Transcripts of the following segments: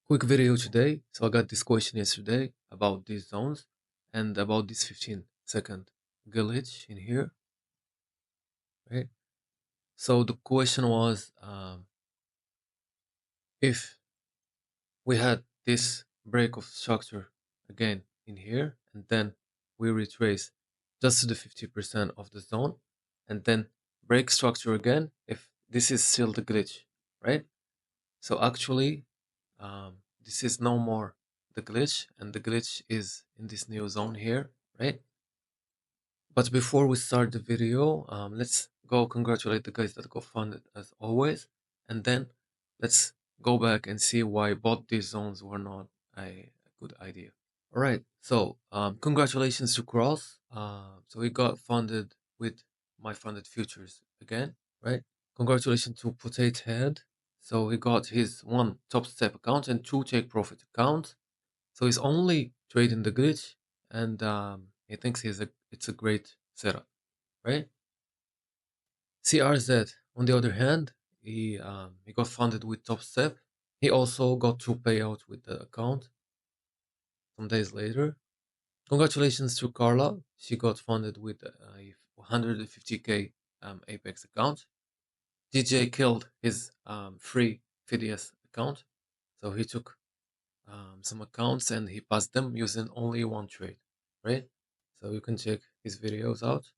Quick video today. So I got this question yesterday about these zones and about this 15-second glitch in here, right? So the question was, if we had this break of structure again in here, and then we retrace just to the 50% of the zone, and then break structure again, if this is still the glitch, right? So actually, this is no more the glitch, and the glitch is in this new zone here, right? But before we start the video, let's go congratulate the guys that got funded as always, and then let's go back and see why both these zones were not a good idea. All right, so congratulations to Cross. So he got funded with my funded futures again, right? Congratulations to Potato Head. So he got his one top step account and two take profit accounts. So he's only trading the glitch, and he thinks it's a great setup, right? CRZ, on the other hand, he got funded with top step. He also got two payouts with the account some days later. Congratulations to Carla. She got funded with a 150k Apex account. DJ killed his free FDS account, so he took some accounts and he passed them using only one trade, right? So you can check his videos out.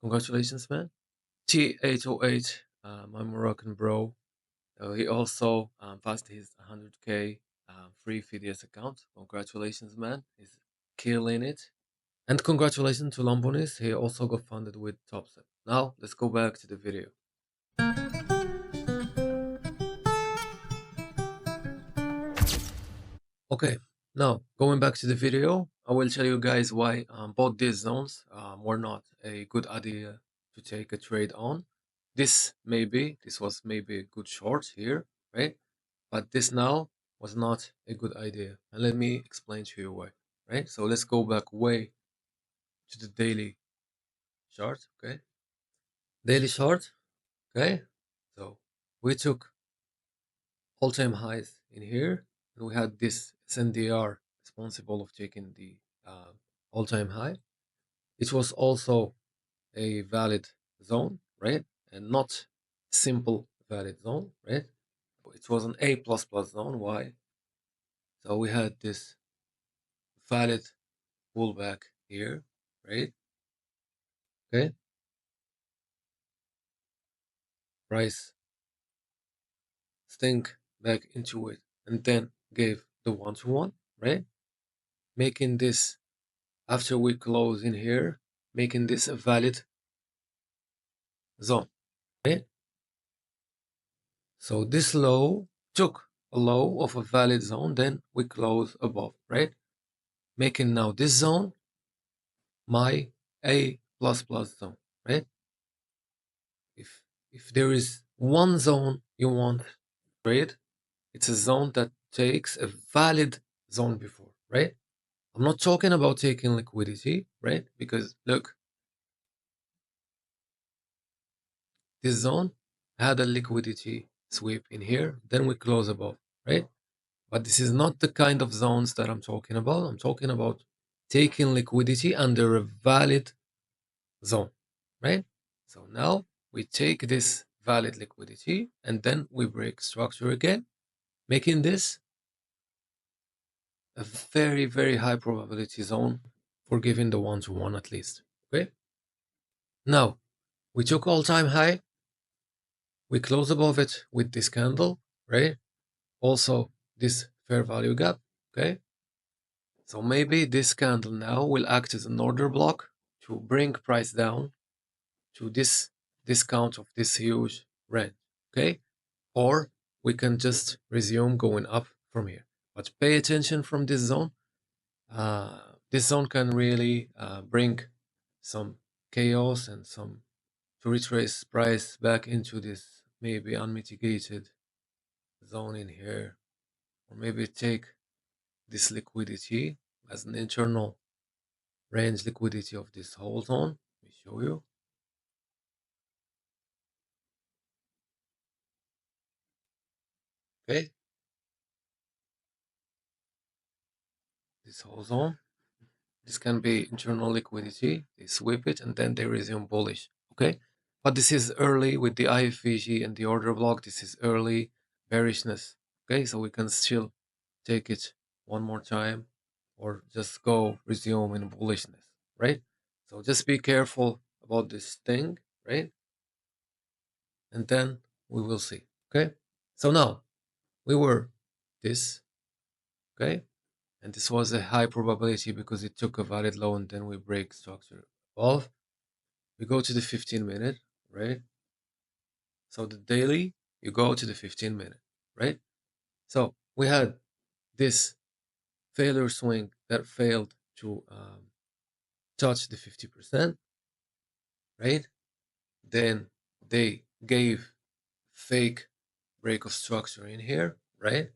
Congratulations, man. T808, my Moroccan bro. He also passed his 100k free FDS account. Congratulations, man. He's killing it. And congratulations to Lambonis. He also got funded with Topset. Now let's go back to the video. Okay, now going back to the video, I will tell you guys why both these zones were not a good idea to take a trade on. This was maybe a good short here, right? But this now was not a good idea. And let me explain to you why, right? So let's go back way to the daily chart, okay? Daily chart, okay? So we took all-time highs in here, and we had this SNDR responsible of taking the all-time high. It was also a valid zone, right? And not simple valid zone, right? It was an A++ zone. Why? So we had this valid pullback here, right? Okay. Price stink back into it and then gave the one-to-one, right? Making this, after we close in here, making this a valid zone, right? So this low took a low of a valid zone, then we close above, right? Making now this zone my A++ zone, right? If there is one zone you want to trade, it's a zone that takes a valid zone before, right? I'm not talking about taking liquidity, right? Because look, this zone had a liquidity sweep in here, then we close above, right? But this is not the kind of zones that I'm talking about. I'm talking about taking liquidity under a valid zone, right? So now we take this valid liquidity and then we break structure again, making this a very, very high probability zone for giving the one-to-one at least, okay? Now, we took all-time high, we close above it with this candle, right? Also, this fair value gap, okay? So maybe this candle now will act as an order block to bring price down to this discount of this huge range, okay? Or we can just resume going up from here. But pay attention from this zone. This zone can really bring some chaos and some to retrace price back into this maybe unmitigated zone in here, or maybe take this liquidity as an internal range liquidity of this whole zone. Let me show you. Okay, this whole zone. This can be internal liquidity. They sweep it and then they resume bullish. Okay. But this is early with the IFVG and the order block. This is early bearishness. Okay. So we can still take it one more time or just go resume in bullishness. Right. So just be careful about this thing. Right. And then we will see. Okay. So now we were this. Okay. And this was a high probability because it took a valid low and then we break structure above. We go to the 15-minute, right? So the daily, you go to the 15-minute, right? So we had this failure swing that failed to touch the 50%, right? Then they gave fake break of structure in here, right?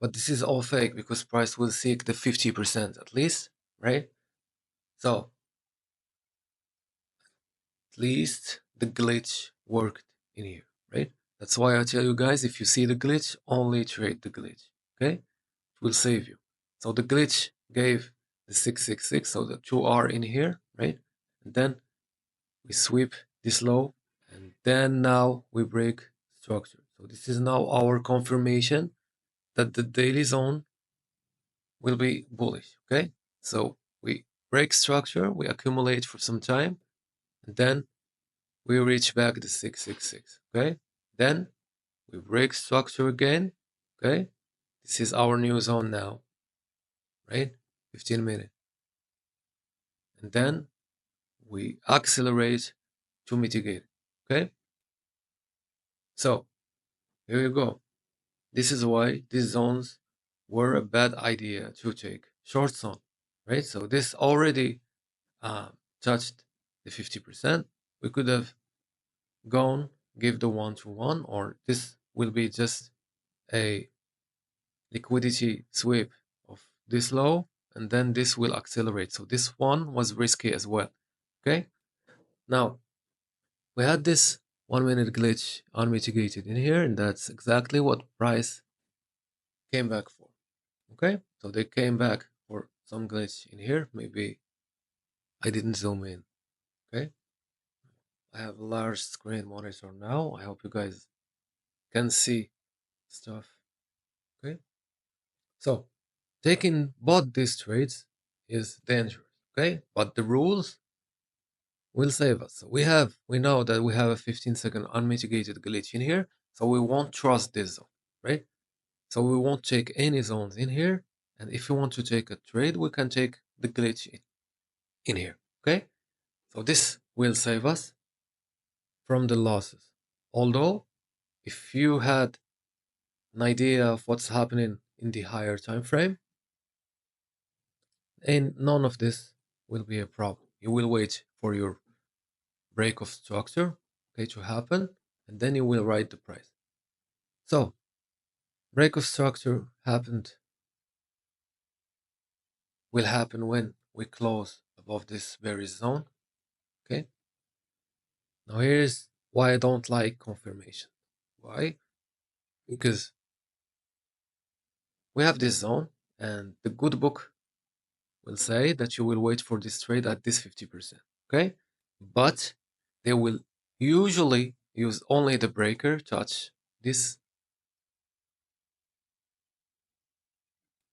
But this is all fake because price will seek the 50% at least, right? So at least the glitch worked in here, right? That's why I tell you guys, if you see the glitch, only trade the glitch, okay? It will save you. So the glitch gave the 666, so the 2R in here, right? And then we sweep this low, and then now we break structure. So this is now our confirmation that the daily zone will be bullish, okay? So we break structure, we accumulate for some time, and then we reach back the 666, okay? Then we break structure again, okay? This is our new zone now, right? 15-minute. And then we accelerate to mitigate, okay? So here you go. This is why these zones were a bad idea to take short zone, right? So this already touched the 50%. We could have gone, give the 1 to 1, or this will be just a liquidity sweep of this low, and then this will accelerate. So this one was risky as well. Okay. Now we had this 1 minute glitch unmitigated in here, and that's exactly what price came back for. Okay. So they came back for some glitch in here. Maybe I didn't zoom in. Okay. I have a large screen monitor now. I hope you guys can see stuff. Okay. So taking both these trades is dangerous. Okay. But the rules will save us. So we know that we have a 15-second unmitigated glitch in here, so we won't trust this zone, right? So we won't take any zones in here, and if you want to take a trade, we can take the glitch in here, okay? So this will save us from the losses. Although, if you had an idea of what's happening in the higher time frame, and none of this will be a problem. You will wait for your break of structure, okay, to happen, and then you will write the price. So break of structure will happen when we close above this very zone. Okay. Now here's why I don't like confirmation. Why? Because we have this zone, and the good book will say that you will wait for this trade at this 50%. Okay. But they will usually use only the breaker, touch this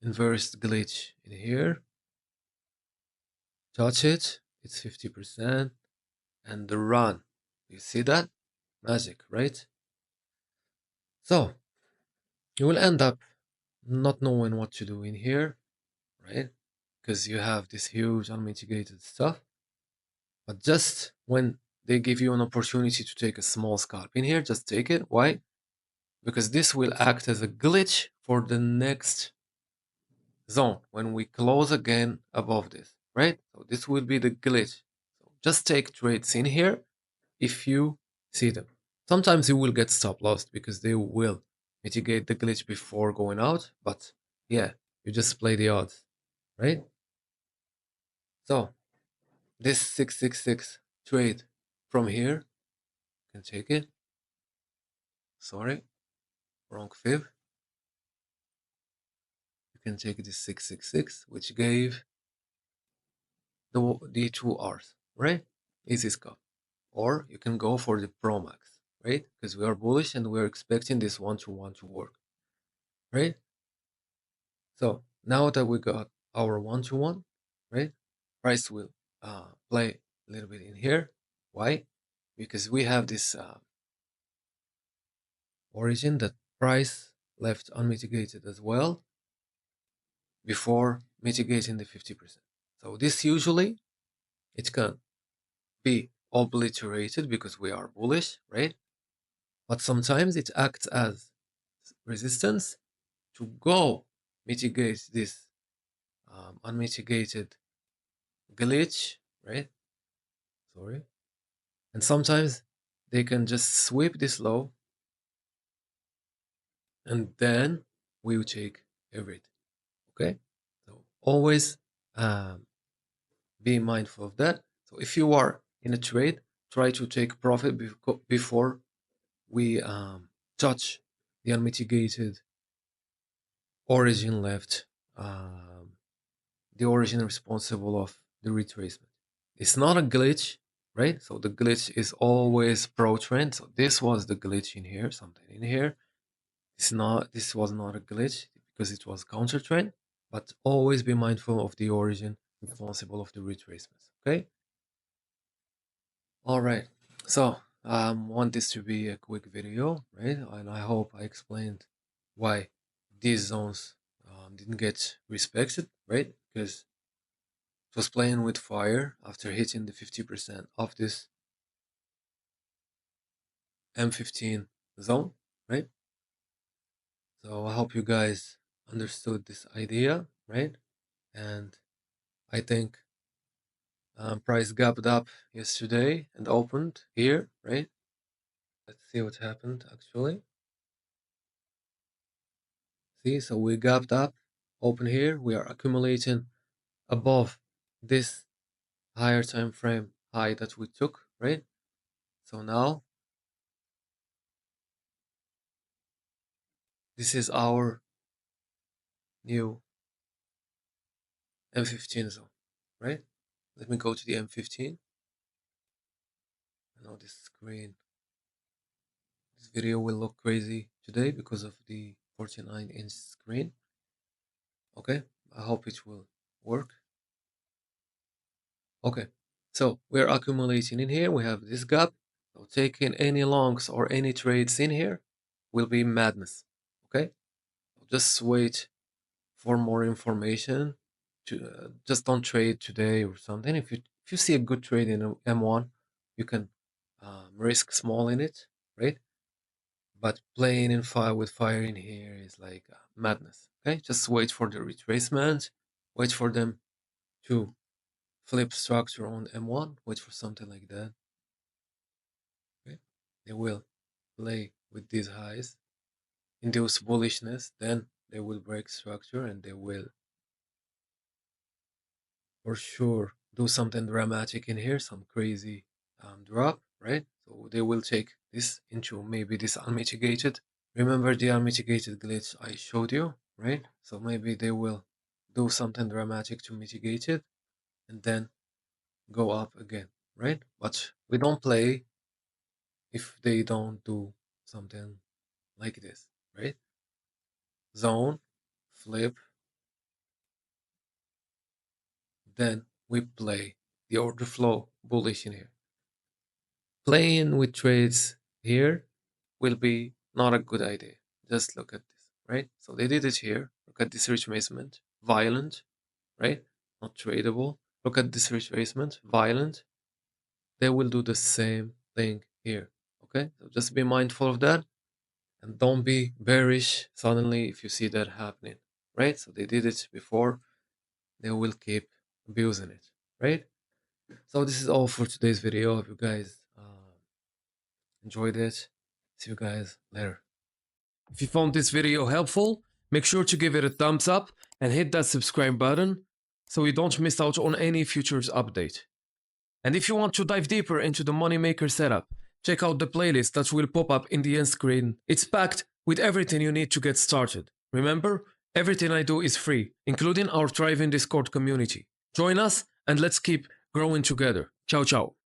inverse glitch in here, touch it, it's 50%, and the run. You see that? Magic, right? So you will end up not knowing what to do in here, right? Because you have this huge unmitigated stuff. But just when they give you an opportunity to take a small scalp in here, just take it. Why? Because this will act as a glitch for the next zone when we close again above this, right? So this will be the glitch. So just take trades in here if you see them. Sometimes you will get stop lost because they will mitigate the glitch before going out, but yeah, you just play the odds, right? So this 666 trade from here, you can take it. Sorry, wrong fib. can take this 666, which gave the 2 R's, right? Easy scuff. Or you can go for the Pro Max, right? Because we are bullish and we're expecting this 1-to-1 to work, right? So now that we got our 1-to-1, right? Price will play a little bit in here. Why? Because we have this origin that price left unmitigated as well before mitigating the 50%. So this usually, it can be obliterated because we are bullish, right? But sometimes it acts as resistance to go mitigate this unmitigated glitch, right? Sorry. And sometimes they can just sweep this low and then we will take everything, okay? So always be mindful of that. So if you are in a trade, try to take profit before we touch the unmitigated origin left, the origin responsible of the retracement. It's not a glitch, right? So the glitch is always pro trend. So this was the glitch in here, something in here. This was not a glitch because it was counter trend, but always be mindful of the origin responsible of the retracements. Okay. All right. So want this to be a quick video, right? And I hope I explained why these zones didn't get respected, right? Because it was playing with fire after hitting the 50% of this M15 zone, right? So I hope you guys understood this idea, right? And I think price gapped up yesterday and opened here, right? Let's see what happened actually. See, so we gapped up, open here. We are accumulating above this higher time frame high that we took, right? So now this is our new M15 zone, right? Let me go to the M15. I know this screen, this video will look crazy today because of the 49-inch screen. Okay, I hope it will work. Okay, so we're accumulating in here. We have this gap. So taking any longs or any trades in here will be madness. Okay, just wait for more information. Just don't trade today or something. If you see a good trade in a M1, you can risk small in it, right? But playing in fire with fire in here is like madness. Okay, just wait for the retracement. Wait for them to flip structure on M1. Wait for something like that. Okay, they will play with these highs, induce bullishness, then they will break structure and they will for sure do something dramatic in here, some crazy drop, right? So they will take this into maybe this unmitigated. Remember the unmitigated glitch I showed you, right? So maybe they will do something dramatic to mitigate it and then go up again, right? But we don't play if they don't do something like this, right? Zone, flip, then we play the order flow bullish in here. Playing with trades here will be not a good idea. Just look at this, right? So they did it here. Look at this retracement, violent, right? Not tradable. Look at this retracement, violent. They will do the same thing here, okay? So just be mindful of that and don't be bearish suddenly if you see that happening, right? So they did it before. They will keep abusing it, right? So this is all for today's video. If you guys enjoyed it, see you guys later. If you found this video helpful, make sure to give it a thumbs up and hit that subscribe button so you don't miss out on any futures update. And if you want to dive deeper into the Moneymaker setup, check out the playlist that will pop up in the end screen. It's packed with everything you need to get started. Remember, Everything I do is free, including our thriving Discord community. Join us and let's keep growing together. Ciao, ciao.